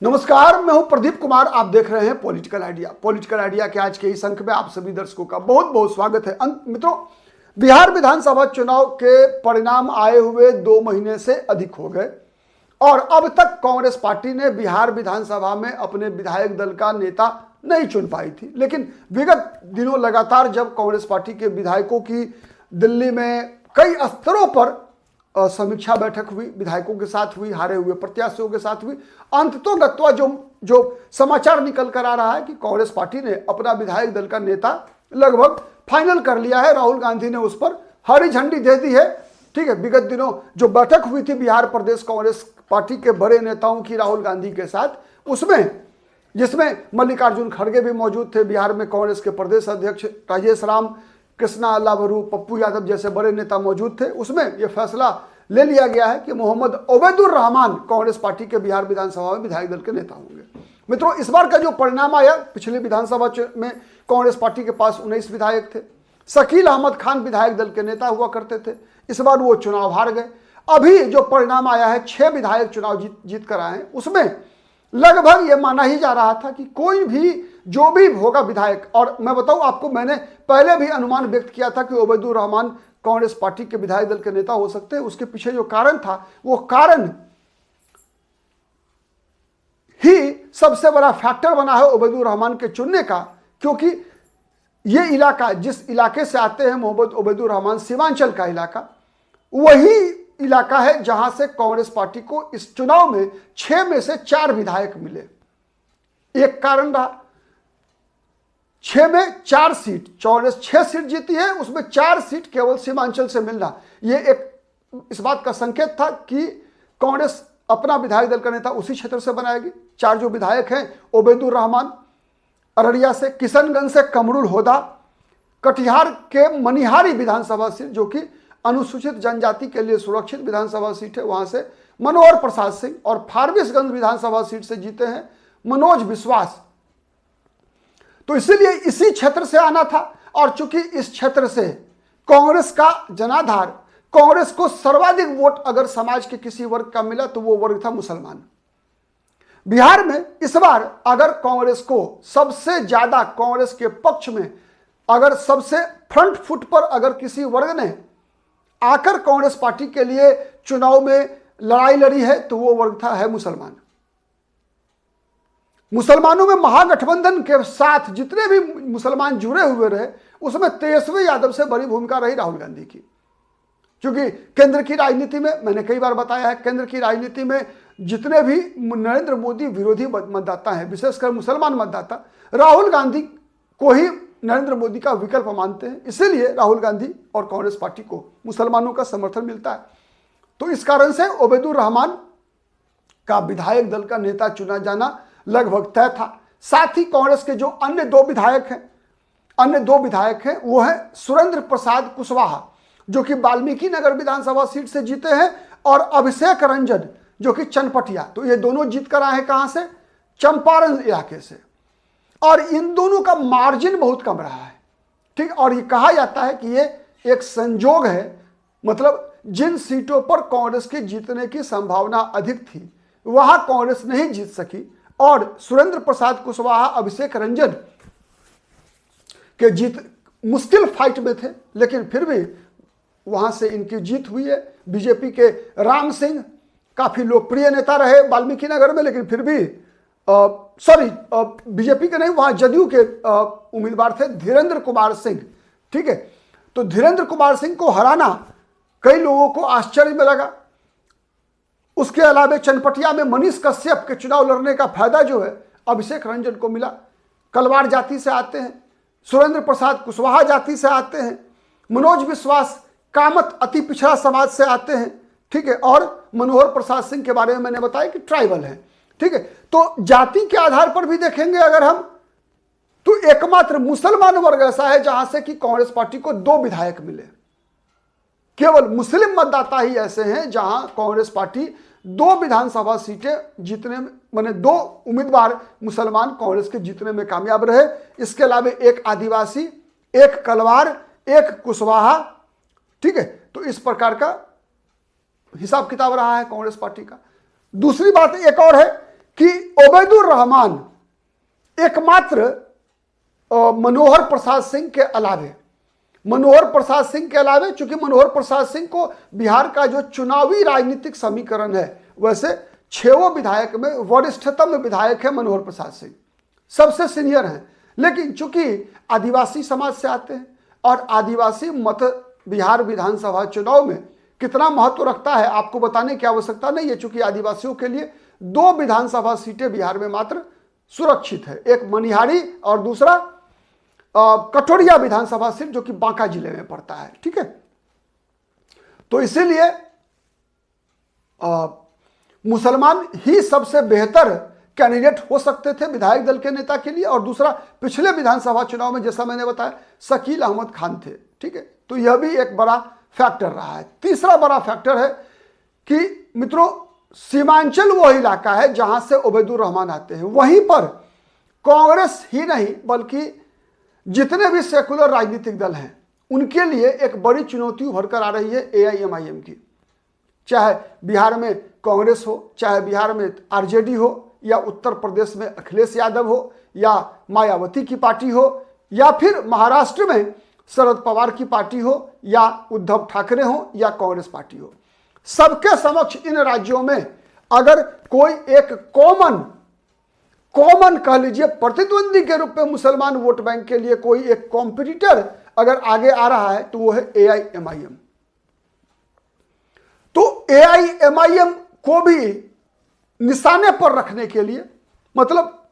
नमस्कार, मैं हूं प्रदीप कुमार। आप देख रहे हैं पॉलिटिकल आइडिया। पॉलिटिकल आइडिया के आज के इस अंक में आप सभी दर्शकों का बहुत बहुत स्वागत है। मित्रों, बिहार विधानसभा चुनाव के परिणाम आए हुए 2 महीने से अधिक हो गए और अब तक कांग्रेस पार्टी ने बिहार विधानसभा में अपने विधायक दल का नेता नहीं चुन पाई थी। लेकिन विगत दिनों लगातार जब कांग्रेस पार्टी के विधायकों की दिल्ली में कई स्तरों पर समीक्षा बैठक हुई, विधायकों के साथ हुई, हारे हुए प्रत्याशियों के साथ हुई, अंततोगत्वा जो समाचार निकल कर आ रहा है कि कांग्रेस पार्टी ने अपना विधायक दल का नेता लगभग फाइनल कर लिया है। राहुल गांधी ने उस पर हरी झंडी दे दी है। ठीक है, विगत दिनों जो बैठक हुई थी बिहार प्रदेश कांग्रेस पार्टी के बड़े नेताओं की राहुल गांधी के साथ, उसमें जिसमें मल्लिकार्जुन खड़गे भी मौजूद थे, बिहार में कांग्रेस के प्रदेश अध्यक्ष राजेश राम, कृष्णा लाभरू, पप्पू यादव जैसे बड़े नेता मौजूद थे। उसमें यह फैसला ले लिया गया है कि मोहम्मद ओबैदुर रहमान कांग्रेस पार्टी के बिहार विधानसभा में विधायक दल के नेता होंगे। मित्रों, इस बार का जो परिणाम आया, पिछले विधानसभा में कांग्रेस पार्टी के पास 19 विधायक थे। शकील अहमद खान विधायक दल के नेता हुआ करते थे, इस बार वो चुनाव हार गए। अभी जो परिणाम आया है, 6 विधायक चुनाव जीत कर आए हैं, उसमें लगभग ये माना ही जा रहा था कि कोई भी जो भी होगा विधायक, और मैं बताऊं आपको, मैंने पहले भी अनुमान व्यक्त किया था कि ओबैदुर रहमान कांग्रेस पार्टी के विधायक दल के नेता हो सकते हैं। उसके पीछे जो कारण था, वो कारण ही सबसे बड़ा फैक्टर बना है ओबैदुर रहमान के चुनने का, क्योंकि ये इलाका, जिस इलाके से आते हैं मोहम्मद ओबैदुर रहमान, सीमांचल का इलाका, वही इलाका है जहां से कांग्रेस पार्टी को इस चुनाव में 6 में से 4 विधायक मिले। एक कारण रहा, 6 में 4 सीट, कांग्रेस 6 सीट जीती है, उसमें 4 सीट केवल सीमांचल से मिलना, ये एक इस बात का संकेत था कि कांग्रेस अपना विधायक दल का नेता उसी क्षेत्र से बनाएगी। 4 जो विधायक हैं, ओबैदुर रहमान अररिया से, किशनगंज से कमरुल होदा, कटिहार के मनिहारी विधानसभा सीट जो कि अनुसूचित जनजाति के लिए सुरक्षित विधानसभा सीट है, वहां से मनोहर प्रसाद सिंह, और फारबिसगंज विधानसभा सीट से जीते हैं मनोज विश्वास। तो इसीलिए इसी क्षेत्र से आना था, और चूंकि इस क्षेत्र से कांग्रेस का जनाधार, कांग्रेस को सर्वाधिक वोट अगर समाज के किसी वर्ग का मिला तो वो वर्ग था मुसलमान। बिहार में इस बार अगर कांग्रेस को सबसे ज्यादा, कांग्रेस के पक्ष में अगर सबसे फ्रंट फुट पर अगर किसी वर्ग ने आकर कांग्रेस पार्टी के लिए चुनाव में लड़ाई लड़ी है तो वो वर्ग है मुसलमान। मुसलमानों में महागठबंधन के साथ जितने भी मुसलमान जुड़े हुए रहे, उसमें तेजस्वी यादव से बड़ी भूमिका रही राहुल गांधी की। क्योंकि केंद्र की राजनीति में, मैंने कई बार बताया है, केंद्र की राजनीति में जितने भी नरेंद्र मोदी विरोधी मतदाता हैं, विशेषकर मुसलमान मतदाता, राहुल गांधी को ही नरेंद्र मोदी का विकल्प मानते हैं। इसीलिए राहुल गांधी और कांग्रेस पार्टी को मुसलमानों का समर्थन मिलता है। तो इस कारण से ओबैदुर रहमान का विधायक दल का नेता चुना जाना लगभग तय था। साथ ही कांग्रेस के जो अन्य 2 विधायक हैं, वो है सुरेंद्र प्रसाद कुशवाहा जो कि वाल्मीकि नगर विधानसभा सीट से जीते हैं, और अभिषेक रंजन जो कि चनपटिया। तो ये दोनों जीत कर आए हैं कहां से? चंपारण इलाके से। और इन दोनों का मार्जिन बहुत कम रहा है। ठीक, और ये कहा जाता है कि ये एक संजोग है, मतलब जिन सीटों पर कांग्रेस के जीतने की संभावना अधिक थी वहां कांग्रेस नहीं जीत सकी, और सुरेंद्र प्रसाद कुशवाहा, अभिषेक रंजन के जीत मुश्किल फाइट में थे, लेकिन फिर भी वहां से इनकी जीत हुई है। बीजेपी के राम सिंह काफी लोकप्रिय नेता रहे वाल्मीकि नगर में, लेकिन फिर भी बीजेपी के नहीं, वहां जदयू के उम्मीदवार थे धीरेन्द्र कुमार सिंह। ठीक है, तो धीरेन्द्र कुमार सिंह को हराना कई लोगों को आश्चर्य में लगा। उसके अलावा चनपटिया में मनीष कश्यप के चुनाव लड़ने का फायदा जो है अभिषेक रंजन को मिला। कलवार जाति से आते हैं, सुरेंद्र प्रसाद कुशवाहा जाति से आते हैं, मनोज विश्वास कामत अति पिछड़ा समाज से आते हैं। ठीक है, और मनोहर प्रसाद सिंह के बारे में मैंने बताया कि ट्राइबल है। ठीक है, तो जाति के आधार पर भी देखेंगे अगर हम, तो एकमात्र मुसलमान वर्ग ऐसा है जहां से कि कांग्रेस पार्टी को 2 विधायक मिले। केवल मुस्लिम मतदाता ही ऐसे हैं जहां कांग्रेस पार्टी 2 विधानसभा सीटें जीतने में, माने 2 उम्मीदवार मुसलमान कांग्रेस के जीतने में कामयाब रहे। इसके अलावा एक आदिवासी, एक कलवार, एक कुशवाहा। ठीक है, तो इस प्रकार का हिसाब किताब रहा है कांग्रेस पार्टी का। दूसरी बात एक और है कि ओबैदुर रहमान एकमात्र मनोहर प्रसाद सिंह के अलावे, चूंकि मनोहर प्रसाद सिंह को बिहार का जो चुनावी राजनीतिक समीकरण है, वैसे 6 विधायक में वरिष्ठतम विधायक है मनोहर प्रसाद सिंह, सबसे सीनियर हैं। लेकिन चूंकि आदिवासी समाज से आते हैं और आदिवासी मत बिहार विधानसभा चुनाव में कितना महत्व रखता है आपको बताने की आवश्यकता नहीं है, चूंकि आदिवासियों के लिए 2 विधानसभा सीटें बिहार में मात्र सुरक्षित है, एक मनिहारी और दूसरा कटोरिया विधानसभा सीट जो कि बांका जिले में पड़ता है। ठीक है, तो इसीलिए मुसलमान ही सबसे बेहतर कैंडिडेट हो सकते थे विधायक दल के नेता के लिए, और दूसरा पिछले विधानसभा चुनाव में जैसा मैंने बताया शकील अहमद खान थे। ठीक है, तो यह भी एक बड़ा फैक्टर रहा है। तीसरा बड़ा फैक्टर है कि मित्रों, सीमांचल वो इलाका है जहां से ओबैदुर रहमान आते हैं, वहीं पर कांग्रेस ही नहीं बल्कि जितने भी सेकुलर राजनीतिक दल हैं उनके लिए एक बड़ी चुनौती उभर कर आ रही है एआईएमआईएम की। चाहे बिहार में कांग्रेस हो, चाहे बिहार में आरजेडी हो, या उत्तर प्रदेश में अखिलेश यादव हो, या मायावती की पार्टी हो, या फिर महाराष्ट्र में शरद पवार की पार्टी हो, या उद्धव ठाकरे हो, या कांग्रेस पार्टी हो। सबके समक्ष इन राज्यों में अगर कोई एक कॉमन कह लीजिए प्रतिद्वंदी के रूप में मुसलमान वोट बैंक के लिए कोई एक कॉम्पिटिटर अगर आगे आ रहा है तो वो है एआईएमआईएम। तो एआईएमआईएम को भी निशाने पर रखने के लिए, मतलब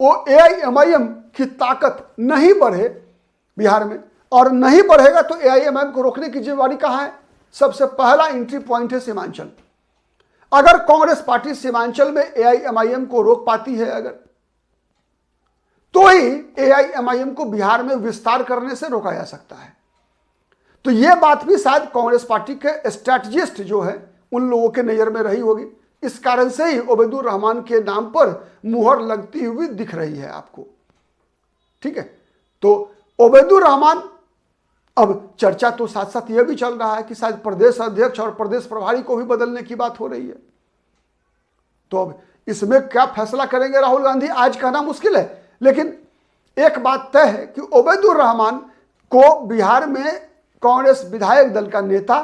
वो एआईएमआईएम की ताकत नहीं बढ़े बिहार में, और नहीं बढ़ेगा तो एआईएमआईएम को रोकने की जिम्मेवारी कहां है? सबसे पहला एंट्री पॉइंट है सीमांचल। अगर कांग्रेस पार्टी सीमांचल में एआईएमआईएम को रोक पाती है अगर, तो ही एआईएमआईएम को बिहार में विस्तार करने से रोका जा सकता है। तो यह बात भी शायद कांग्रेस पार्टी के स्ट्रैटेजिस्ट जो है उन लोगों के नजर में रही होगी। इस कारण से ही ओबैदुर रहमान के नाम पर मुहर लगती हुई दिख रही है आपको। ठीक है, तो ओबैदुर रहमान, अब चर्चा तो साथ साथ यह भी चल रहा है कि शायद प्रदेश अध्यक्ष और प्रदेश प्रभारी को भी बदलने की बात हो रही है। तो अब इसमें क्या फैसला करेंगे राहुल गांधी आज कहना मुश्किल है, लेकिन एक बात तय है कि ओबैदुर रहमान को बिहार में कांग्रेस विधायक दल का नेता,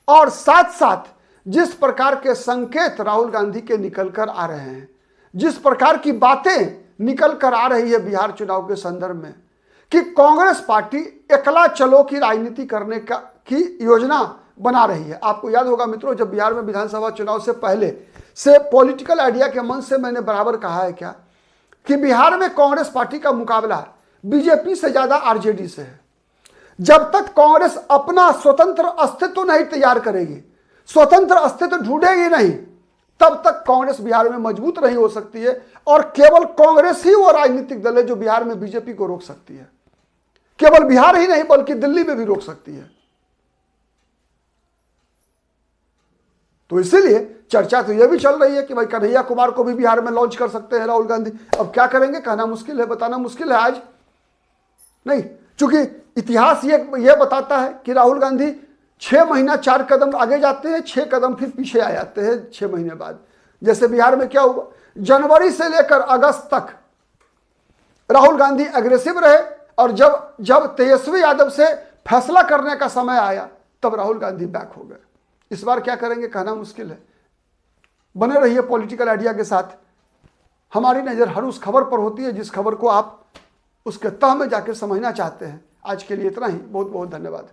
और साथ साथ जिस प्रकार के संकेत राहुल गांधी के निकल कर आ रहे हैं, जिस प्रकार की बातें निकल कर आ रही है बिहार चुनाव के संदर्भ में कि कांग्रेस पार्टी एकला चलो की राजनीति करने की योजना बना रही है। आपको याद होगा मित्रों, जब बिहार में विधानसभा चुनाव से पहले से पॉलिटिकल आइडिया के मंच से मैंने बराबर कहा है क्या कि बिहार में कांग्रेस पार्टी का मुकाबला बीजेपी से ज्यादा आरजेडी से है। जब तक कांग्रेस अपना स्वतंत्र अस्तित्व नहीं तैयार करेगी, स्वतंत्र अस्तित्व ढूंढेगी नहीं, तब तक कांग्रेस बिहार में मजबूत नहीं हो सकती है, और केवल कांग्रेस ही वो राजनीतिक दल है जो बिहार में बीजेपी को रोक सकती है। केवल बिहार ही नहीं बल्कि दिल्ली में भी रोक सकती है। तो इसीलिए चर्चा तो यह भी चल रही है कि भाई कन्हैया कुमार को भी बिहार में लॉन्च कर सकते हैं राहुल गांधी। अब क्या करेंगे कहना मुश्किल है, बताना मुश्किल है आज नहीं, क्योंकि इतिहास ये बताता है कि राहुल गांधी 6 महीना 4 कदम आगे जाते हैं, 6 कदम फिर पीछे आ जाते हैं 6 महीने बाद। जैसे बिहार में क्या हुआ, जनवरी से लेकर अगस्त तक राहुल गांधी अग्रेसिव रहे, और जब तेजस्वी यादव से फैसला करने का समय आया तब राहुल गांधी बैक हो गए। इस बार क्या करेंगे कहना मुश्किल है। बने रहिए पॉलिटिकल आइडिया के साथ। हमारी नजर हर उस खबर पर होती है जिस खबर को आप उसके तह में जाकर समझना चाहते हैं। आज के लिए इतना ही, बहुत बहुत धन्यवाद।